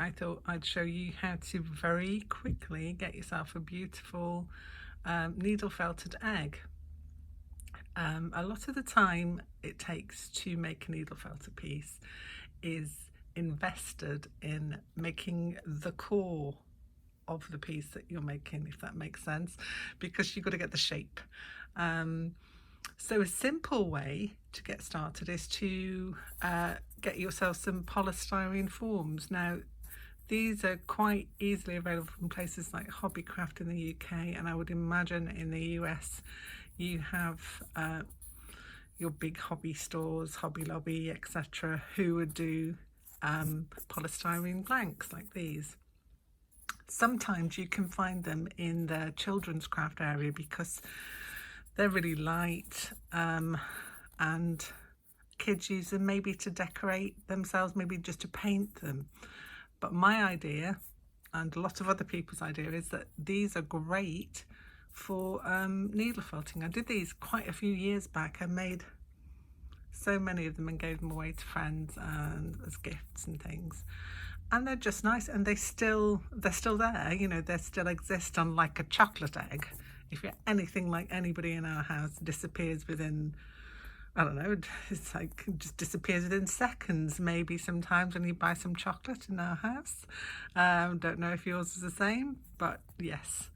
I thought I'd show you how to very quickly get yourself a beautiful needle felted egg. A lot of the time it takes to make a needle felted piece is invested in making the core of the piece that you're making, if that makes sense, because you've got to get the shape. So a simple way to get started is to get yourself some polystyrene forms. Now these are quite easily available from places like Hobbycraft in the UK, and I would imagine in the US you have your big hobby stores, Hobby Lobby, etc., who would do polystyrene blanks like these. Sometimes you can find them in the children's craft area because they're really light, and kids use them maybe to decorate themselves, maybe just to paint them. But my idea, and a lot of other people's idea, is that these are great for needle felting. I did these quite a few years back. I made so many of them and gave them away to friends and as gifts and things. And they're just nice, and they're still there, you know, they still exist, unlike a chocolate egg. If you're anything like anybody in our house, it disappears within, I don't know, it's like it just disappears within seconds, maybe sometimes when you buy some chocolate in our house. Don't know if yours is the same, but yes,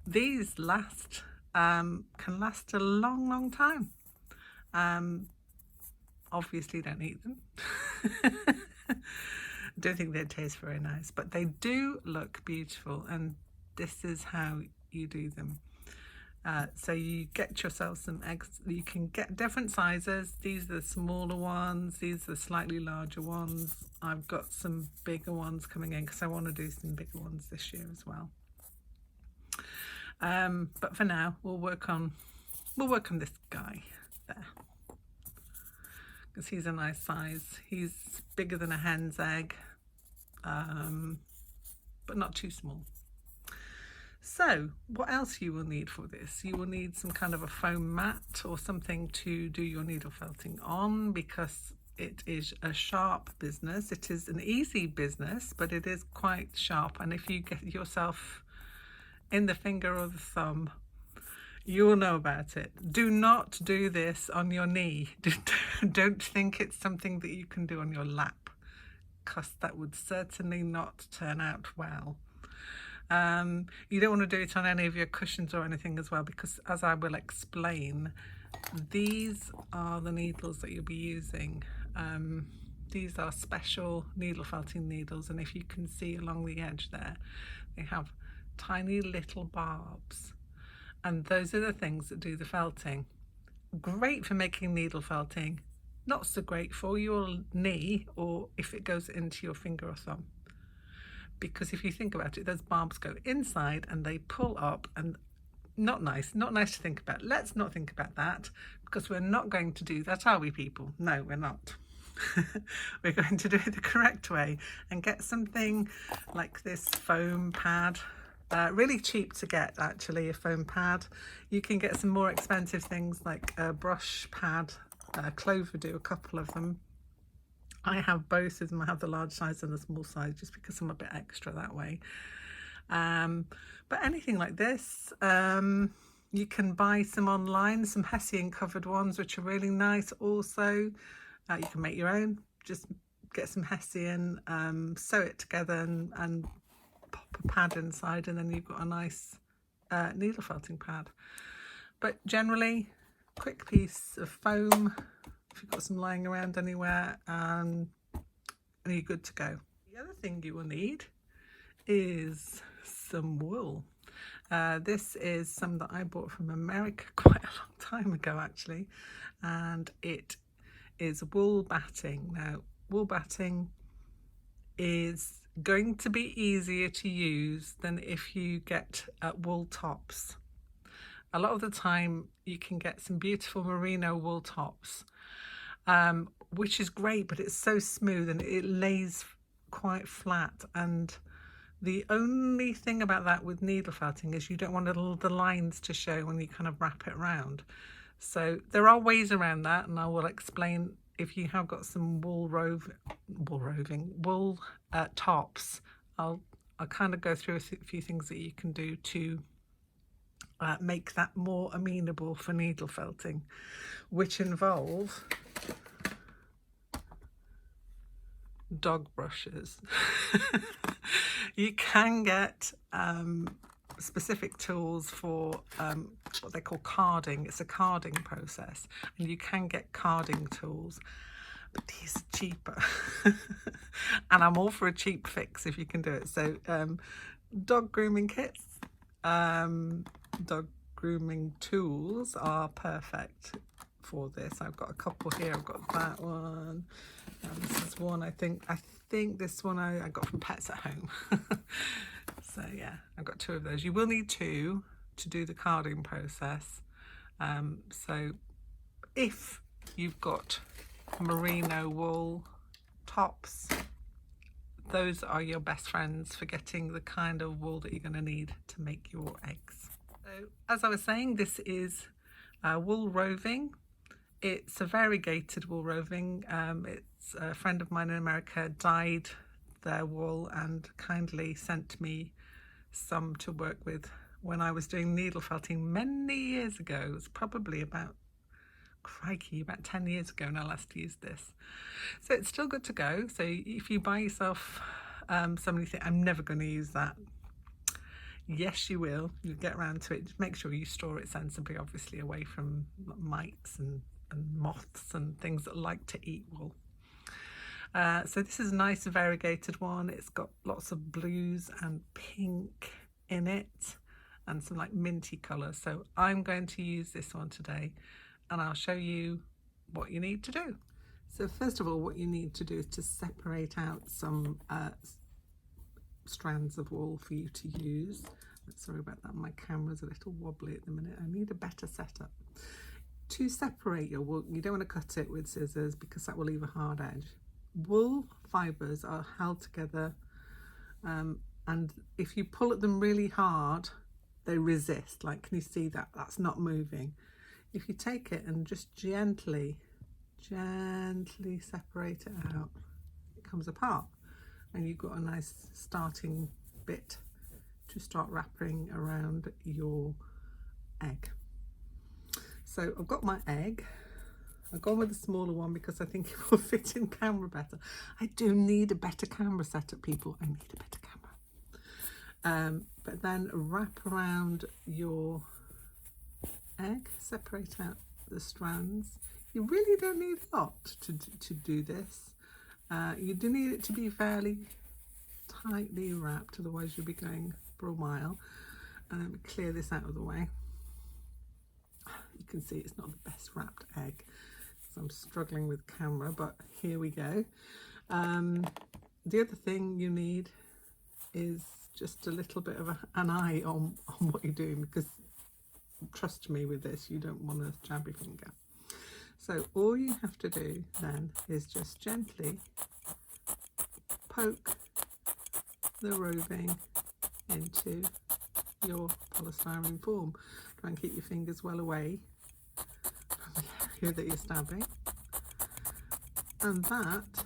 these last, can last a long time. Obviously don't eat them. Don't think they taste very nice, but they do look beautiful, and this is how you do them. So you get yourself some eggs. You can get different sizes. These are the smaller ones, these are the slightly larger ones. I've got some bigger ones coming in because I want to do some bigger ones this year as well. But for now we'll work on this guy there, because he's a nice size. He's bigger than a hen's egg, but not too small. So what else you will need for this? You will need some kind of a foam mat or something to do your needle felting on, because it is a sharp business. It is an easy business, but it is quite sharp, and if you get yourself in the finger or the thumb, you will know about it. Do not do this on your knee. Don't think it's something that you can do on your lap, because that would certainly not turn out well. You don't want to do it on any of your cushions or anything as well, because as I will explain, these are the needles that you'll be using. These are special needle felting needles, and if you can see along the edge there, they have tiny little barbs, and those are the things that do the felting. Great for making needle felting, not so great for your knee or if it goes into your finger or thumb, because if you think about it, those barbs go inside and they pull up, and not nice to think about. Let's not think about that, because we're not going to do that, are we, people? No, we're not. We're going to do it the correct way and get something like this foam pad. Really cheap to get, actually, a foam pad. You can get some more expensive things like a brush pad. Clover do a couple of them. I have both of them. I have the large size and the small size, just because I'm a bit extra that way. But anything like this, you can buy some online, some Hessian covered ones, which are really nice also. You can make your own. Just get some Hessian, sew it together and pop a pad inside, and then you've got a nice needle felting pad. But generally, quick piece of foam, if you've got some lying around anywhere, and you're good to go. The other thing you will need is some wool. This is some that I bought from America quite a long time ago, actually, and it is wool batting. Now, wool batting is going to be easier to use than if you get wool tops. A lot of the time you can get some beautiful merino wool tops, which is great, but it's so smooth and it lays quite flat, and the only thing about that with needle felting is you don't want the lines to show when you kind of wrap it around. So there are ways around that, and I will explain. If you have got some wool tops, I'll kind of go through a few things that you can do to make that more amenable for needle felting, which involve dog brushes. You can get specific tools for what they call carding. It's a carding process, and you can get carding tools, but these are cheaper. And I'm all for a cheap fix if you can do it. So dog grooming kits, dog grooming tools are perfect for this. I've got a couple here. I've got that one, and this is one I think this one I got from Pets at Home. So yeah, I've got two of those. You will need two to do the carding process. So if you've got merino wool tops, those are your best friends for getting the kind of wool that you're going to need to make your eggs. So as I was saying, this is wool roving. It's a variegated wool roving. It's a friend of mine in America dyed their wool and kindly sent me some to work with when I was doing needle felting many years ago. It was probably about 10 years ago when I last used this. So it's still good to go. So if you buy yourself somebody think I'm never going to use that, yes you will. You'll get around to it. Just make sure you store it sensibly, obviously away from mites and moths and things that like to eat wool. So this is a nice variegated one. It's got lots of blues and pink in it and some like minty colours. So I'm going to use this one today, and I'll show you what you need to do. So first of all, what you need to do is to separate out some strands of wool for you to use. Sorry about that, my camera's a little wobbly at the minute. I need a better setup. To separate your wool, you don't want to cut it with scissors because that will leave a hard edge. Wool fibres are held together, and if you pull at them really hard, they resist. Like, can you see that? That's not moving. If you take it and just gently separate it out, it comes apart, and you've got a nice starting bit to start wrapping around your egg. So I've got my egg. I've gone with a smaller one because I think it will fit in camera better. I do need a better camera setup, people. I need a better camera. But then wrap around your egg, separate out the strands. You really don't need a lot to do this. You do need it to be fairly tightly wrapped, otherwise you'll be going for a while. Let me clear this out of the way. You can see it's not the best wrapped egg, so I'm struggling with camera, but here we go. The other thing you need is just a little bit of an eye on what you're doing, because trust me with this, you don't want to jab your finger. So all you have to do then is just gently poke the roving into your polystyrene form. Try and keep your fingers well away from the area that you're stabbing. And that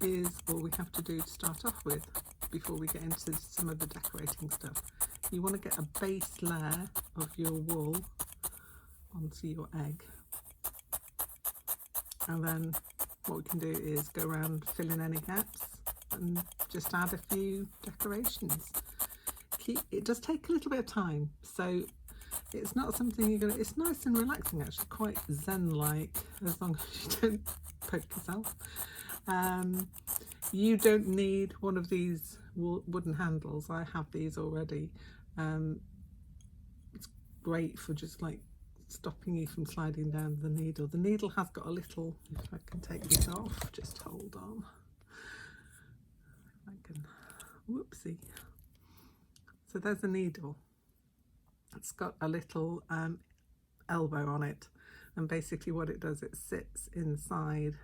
is all we have to do to start off with before we get into some of the decorating stuff. You want to get a base layer of your wool onto your egg. And then what we can do is go around filling any gaps and just add a few decorations. It does take a little bit of time, so it's not something you're gonna, it's nice and relaxing actually, quite zen-like, as long as you don't poke yourself. You don't need one of these wooden handles. I have these already. It's great for just like stopping you from sliding down the needle. The needle has got a little, if I can take this off, just hold on. I can, whoopsie. So there's a needle. It's got a little elbow on it, and basically what it does, it sits inside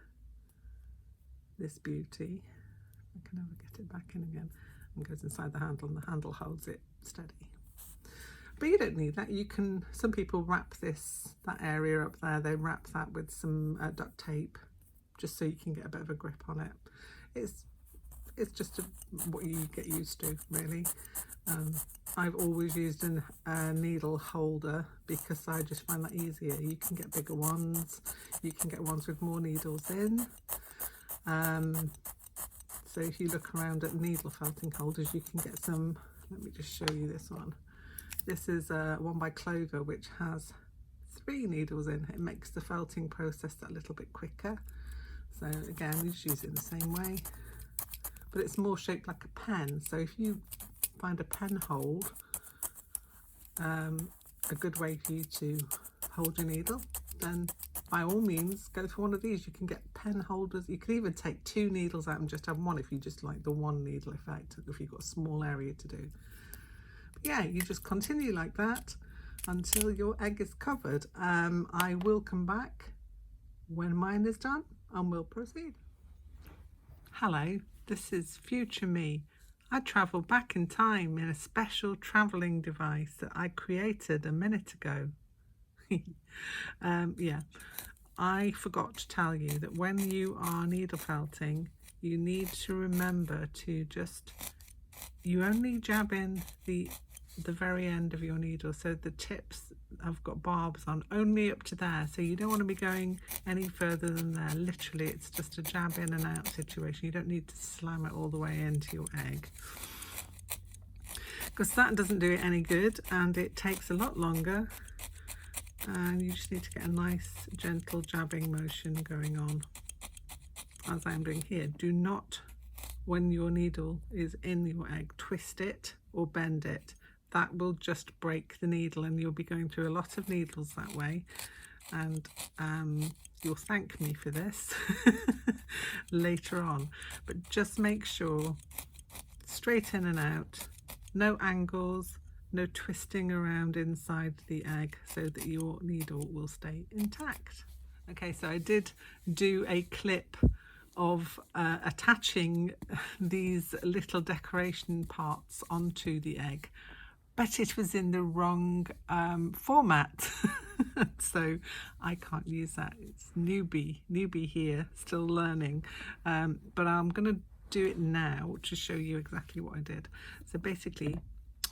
this beauty. I can never get it back in again, and goes inside the handle, and the handle holds it steady. But you don't need that. You can, some people wrap that area up there, they wrap that with some duct tape just so you can get a bit of a grip on it. It's it's just what you get used to, really. I've always used a needle holder because I just find that easier. You can get bigger ones, you can get ones with more needles in. So if you look around at needle felting holders, you can get some. Let me just show you this one. This is one by Clover, which has 3 needles in. It makes the felting process a little bit quicker. So again, you just use it in the same way, but it's more shaped like a pen. So if you find a pen hold, a good way for you to hold your needle, then by all means go for one of these. You can get pen holders. You can even take 2 needles out and just have one if you just like the one needle effect, if you've got a small area to do. But yeah, you just continue like that until your egg is covered. I will come back when mine is done and we'll proceed. Hello, this is future me. I travel back in time in a special travelling device that I created a minute ago. Yeah, I forgot to tell you that when you are needle felting, you need to remember to you only jab in the very end of your needle, so the tips have got barbs on only up to there, so you don't want to be going any further than there. Literally, it's just a jab in and out situation. You don't need to slam it all the way into your egg, because that doesn't do it any good and it takes a lot longer, and you just need to get a nice gentle jabbing motion going on, as I'm doing here. Do not, when your needle is in your egg, twist it or bend it. That will just break the needle and you'll be going through a lot of needles that way, and you'll thank me for this later on. But just make sure, straight in and out, no angles, no twisting around inside the egg, so that your needle will stay intact. Okay, so I did do a clip of attaching these little decoration parts onto the egg, but it was in the wrong format. So I can't use that. It's newbie here, still learning, but I'm going to do it now to show you exactly what I did. So basically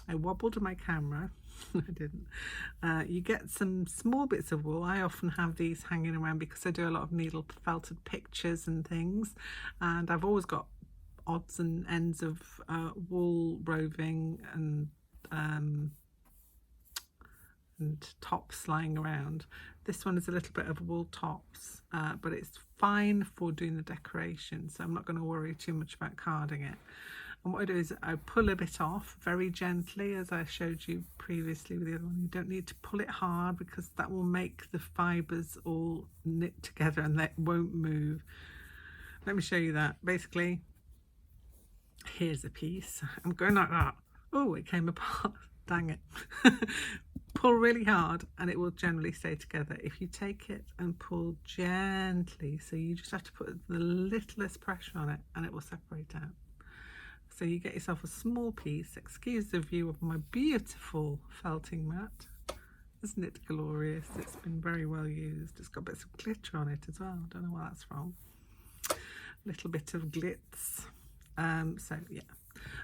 I wobbled my camera. I didn't. You get some small bits of wool. I often have these hanging around because I do a lot of needle felted pictures and things, and I've always got odds and ends of wool roving and tops lying around. This one is a little bit of wool tops, but it's fine for doing the decoration, so I'm not going to worry too much about carding it. And what I do is I pull a bit off very gently, as I showed you previously with the other one. You don't need to pull it hard because that will make the fibres all knit together and they won't move. Let me show you that. Basically, here's a piece. I'm going like that. Oh, it came apart. Dang it. Pull really hard and it will generally stay together. If you take it and pull gently, so you just have to put the littlest pressure on it and it will separate out. So you get yourself a small piece. Excuse the view of my beautiful felting mat. Isn't it glorious? It's been very well used. It's got bits of glitter on it as well. I don't know where that's from. Little bit of glitz. So yeah,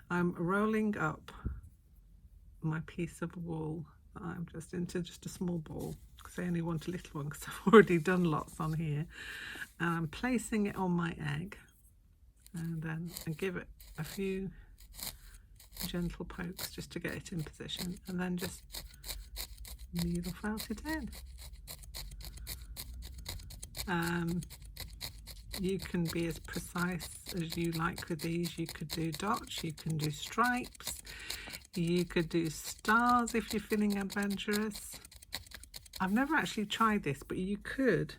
I'm rolling up my piece of wool. I'm just into just a small ball because I only want a little one because I've already done lots on here. And I'm placing it on my egg, and then I give it a few gentle pokes just to get it in position, and then just needle felt it in. You can be as precise as you like with these. You could do dots, you can do stripes, you could do stars if you're feeling adventurous. I've never actually tried this, but you could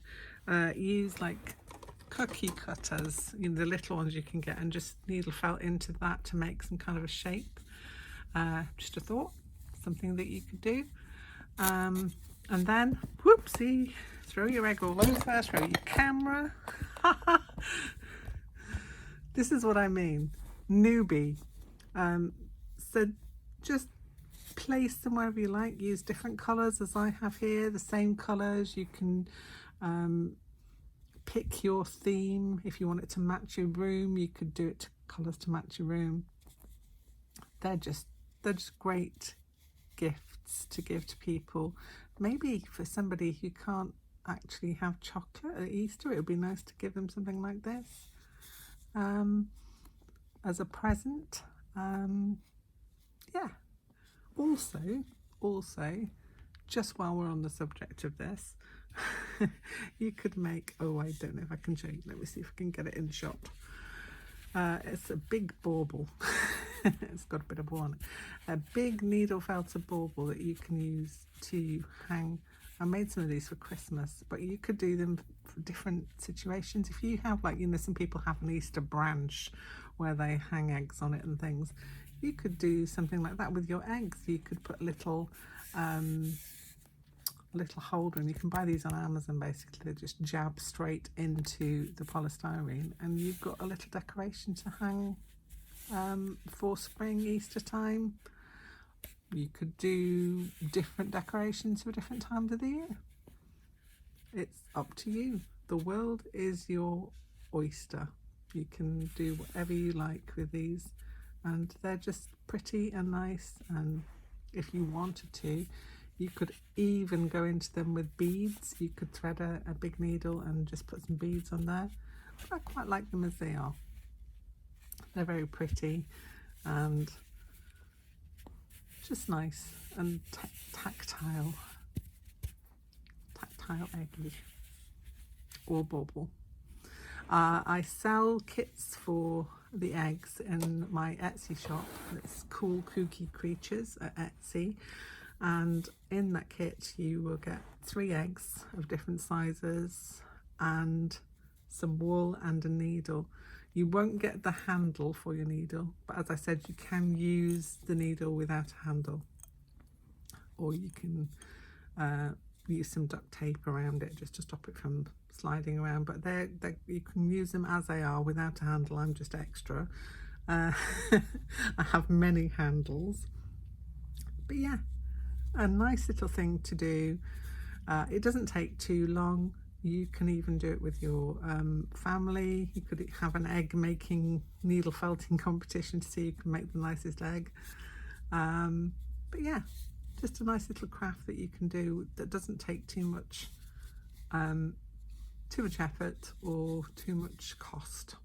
use like Kooky cutters, you know, the little ones you can get, and just needle felt into that to make some kind of a shape. Just a thought, something that you could do. And then, whoopsie, throw your egg all over, throw your camera. This is what I mean, newbie. So just place them wherever you like. Use different colours as I have here, the same colours. You can pick your theme. If you want it to match your room, you could do it to colours to match your room. They're just great gifts to give to people. Maybe for somebody who can't actually have chocolate at Easter, it would be nice to give them something like this as a present. Yeah. Also, just while we're on the subject of this, you could make, oh, I don't know if I can show you. Let me see if I can get it in shot. It's a big bauble. It's got a bit of ball on it. A big needle felted bauble that you can use to hang. I made some of these for Christmas, but you could do them for different situations. If you have, like, some people have an Easter branch where they hang eggs on it and things. You could do something like that with your eggs. You could put little holder, and you can buy these on Amazon. Basically, they just jab straight into the polystyrene, and you've got a little decoration to hang for spring, Easter time. You could do different decorations for different times of the year. It's up to you. The world is your oyster. You can do whatever you like with these, and they're just pretty and nice. And if you wanted to, you could even go into them with beads. You could thread a big needle and just put some beads on there. But I quite like them as they are. They're very pretty and just nice and tactile eggy or bauble. I sell kits for the eggs in my Etsy shop. It's called Kooky Creatures at Etsy, and in that kit you will get 3 eggs of different sizes and some wool and a needle. You won't get the handle for your needle, but as I said, you can use the needle without a handle, or you can use some duct tape around it just to stop it from sliding around. But you can use them as they are without a handle. I'm just extra. I have many handles, but yeah, a nice little thing to do. It doesn't take too long. You can even do it with your family. You could have an egg making needle felting competition to see who can make the nicest egg. But yeah, just a nice little craft that you can do that doesn't take too much effort or too much cost.